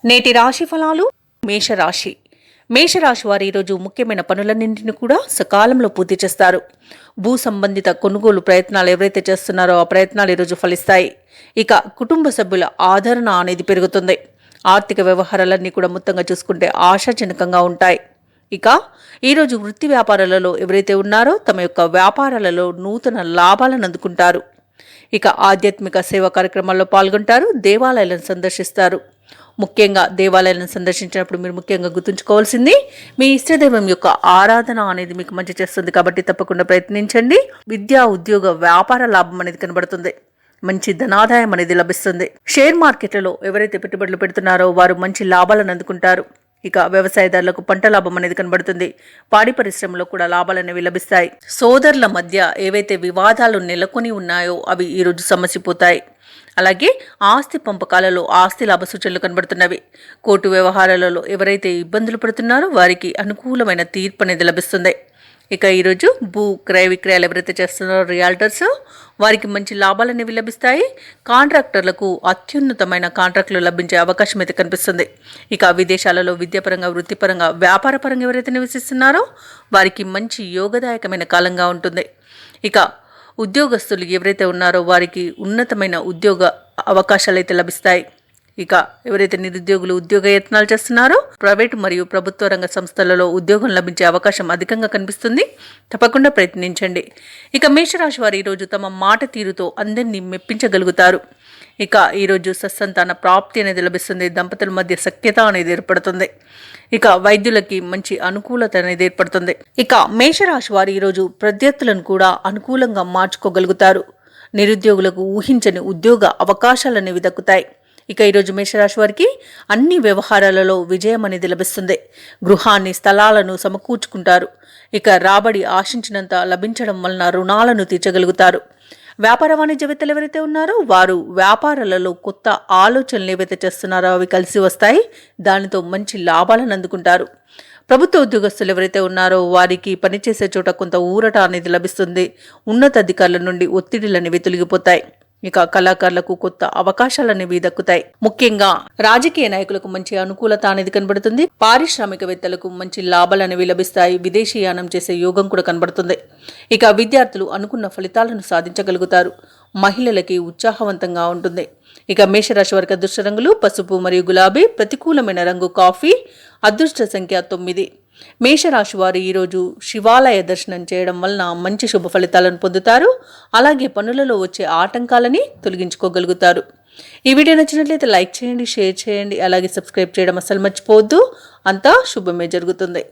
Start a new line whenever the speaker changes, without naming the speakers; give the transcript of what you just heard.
నేటి రాశి ఫలాలు. మేషరాశి వారు ఈరోజు ముఖ్యమైన పనులన్నింటినీ కూడా సకాలంలో పూర్తి చేస్తారు. భూ సంబంధిత కొనుగోలు ప్రయత్నాలు ఎవరైతే చేస్తున్నారో ఆ ప్రయత్నాలు ఈరోజు ఫలిస్తాయి. ఇక కుటుంబ సభ్యుల ఆదరణ అనేది పెరుగుతుంది. ఆర్థిక వ్యవహారాలన్నీ కూడా మొత్తంగా చూసుకుంటే ఆశాజనకంగా ఉంటాయి. ఇక ఈరోజు వృత్తి వ్యాపారాలలో ఎవరైతే ఉన్నారో తమ యొక్క వ్యాపారాలలో నూతన లాభాలను అందుకుంటారు. ఇక ఆధ్యాత్మిక సేవా కార్యక్రమాల్లో పాల్గొంటారు. దేవాలయాలను సందర్శిస్తారు. ముఖ్యంగా దేవాలయాలను సందర్శించినప్పుడు మీరు ముఖ్యంగా గుర్తుంచుకోవాల్సింది మీ ఇష్టదైవం యొక్క ఆరాధన అనేది మీకు మంచి చేస్తుంది. కాబట్టి తప్పకుండా ప్రయత్నించండి. విద్యా ఉద్యోగ వ్యాపార లాభం అనేది కనబడుతుంది. మంచి ధనాదాయం అనేది లభిస్తుంది. షేర్ మార్కెట్లలో ఎవరైతే పెట్టుబడులు పెడుతున్నారో వారు మంచి లాభాలను అందుకుంటారు. ఇక వ్యవసాయదారులకు పంట లాభం అనేది కనబడుతుంది. పాడి పరిశ్రమలో కూడా లాభాలు అనేవి లభిస్తాయి. సోదరుల మధ్య ఏవైతే వివాదాలు నెలకొని ఉన్నాయో అవి ఈరోజు సమసిపోతాయి. అలాగే ఆస్తి పంపకాలలో ఆస్తి లాభ సూచనలు కనబడుతున్నవి. కోర్టు వ్యవహారాలలో ఎవరైతే ఇబ్బందులు పడుతున్నారో వారికి అనుకూలమైన తీర్పు అనేది లభిస్తుంది. ఇక ఈరోజు భూ క్రయ విక్రయాలు ఎవరైతే చేస్తున్నారో రియాల్టర్స్ వారికి మంచి లాభాలు అనేవి లభిస్తాయి. కాంట్రాక్టర్లకు అత్యున్నతమైన కాంట్రాక్టులు లభించే అవకాశం అయితే కనిపిస్తుంది. ఇక విదేశాలలో విద్యాపరంగా, వృత్తిపరంగా, వ్యాపారపరంగా ఎవరైతే నివసిస్తున్నారో వారికి మంచి యోగదాయకమైన కాలంగా ఉంటుంది. ఇక ఉద్యోగస్తులు ఎవరైతే ఉన్నారో వారికి ఉన్నతమైన ఉద్యోగ అవకాశాలు అయితే లభిస్తాయి. ఇక ఎవరైతే నిరుద్యోగులు ఉద్యోగ యత్నాలు చేస్తున్నారో ప్రైవేటు మరియు ప్రభుత్వ రంగ సంస్థలలో ఉద్యోగం లభించే అవకాశం అధికంగా కనిపిస్తుంది. తప్పకుండా ప్రయత్నించండి. ఇక మేషరాశి వారు ఈరోజు తమ మాట తీరుతో అందరినీ మెప్పించగలుగుతారు. ఇక ఈరోజు సత్సంతాన ప్రాప్తి అనేది లభిస్తుంది. దంపతుల మధ్య సఖ్యత అనేది ఏర్పడుతుంది. ఇక వైద్యులకి మంచి అనుకూలత అనేది ఏర్పడుతుంది. ఇక మేషరాశి వారు ఈరోజు ప్రత్యర్థులను కూడా అనుకూలంగా మార్చుకోగలుగుతారు. నిరుద్యోగులకు ఊహించని ఉద్యోగ అవకాశాలు అనేవి దక్కుతాయి. ఇక ఈరోజు మేషరాశి వారికి అన్ని వ్యవహారాలలో విజయం అనేది లభిస్తుంది. గృహాన్ని, స్థలాలను సమకూర్చుకుంటారు. ఇక రాబడి ఆశించినంత లభించడం వలన రుణాలను తీర్చగలుగుతారు. వ్యాపార వాణిజ్యవేత్తలు ఎవరైతే ఉన్నారో వారు వ్యాపారాలలో కొత్త ఆలోచనలు ఏవైతే చేస్తున్నారో అవి కలిసి వస్తాయి. దానితో మంచి లాభాలను అందుకుంటారు. ప్రభుత్వ ఉద్యోగస్తులు ఎవరైతే ఉన్నారో వారికి పనిచేసే చోట కొంత ఊరట అనేది లభిస్తుంది. ఉన్నతాధికారుల నుండి ఒత్తిడిలు అనేవి తొలగిపోతాయి. ఇక కళాకారులకు కొత్త అవకాశాలు అనేవి దక్కుతాయి. ముఖ్యంగా రాజకీయ నాయకులకు మంచి అనుకూలత అనేది కనబడుతుంది. పారిశ్రామికవేత్తలకు మంచి లాభాలు అనేవి లభిస్తాయి. విదేశీయానం చేసే యోగం కూడా కనబడుతుంది. ఇక విద్యార్థులు అనుకున్న ఫలితాలను సాధించగలుగుతారు. మహిళలకి ఉత్సాహవంతంగా ఉంటుంది. ఇక మేషరాశి వారికి అదృష్ట రంగులు పసుపు మరియు గులాబీ. ప్రతికూలమైన రంగు కాఫీ. అదృష్ట సంఖ్య 9. మేషరాశి వారు ఈరోజు శివాలయ దర్శనం చేయడం వలన మంచి శుభ ఫలితాలను పొందుతారు. అలాగే పనులలో వచ్చే ఆటంకాలని తొలగించుకోగలుగుతారు. ఈ వీడియో నచ్చినట్లయితే లైక్ చేయండి, షేర్ చేయండి, అలాగే సబ్స్క్రైబ్ చేయడం అసలు మర్చిపోవద్దు. అంతా శుభమే జరుగుతుంది.